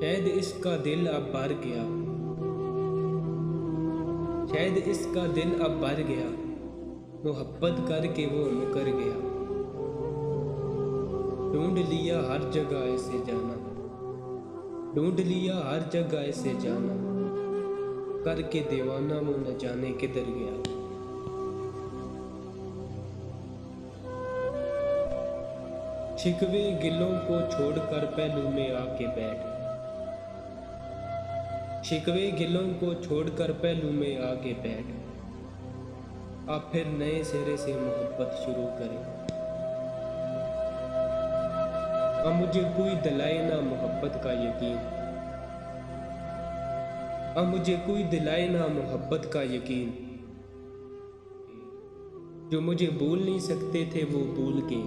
शायद इसका दिल अब भर गया, शायद इसका दिल अब भर गया, मोहब्बत करके वो मुकर गया। ढूंढ लिया हर जगह ऐसे जाना, ढूंढ लिया हर जगह ऐसे जाना, करके दीवाना वो न जाने किधर गया। शिकवे गिलों को छोड़कर पहलू में आके बैठ, शिकवे गिलों को छोड़कर पहलू में आके बैठ, अब फिर नए सिरे से मोहब्बत शुरू करें। अब मुझे कोई दिलाए ना मोहब्बत का यकीन, अब मुझे कोई दिलाए ना मोहब्बत का यकीन। जो मुझे भूल नहीं सकते थे वो भूल के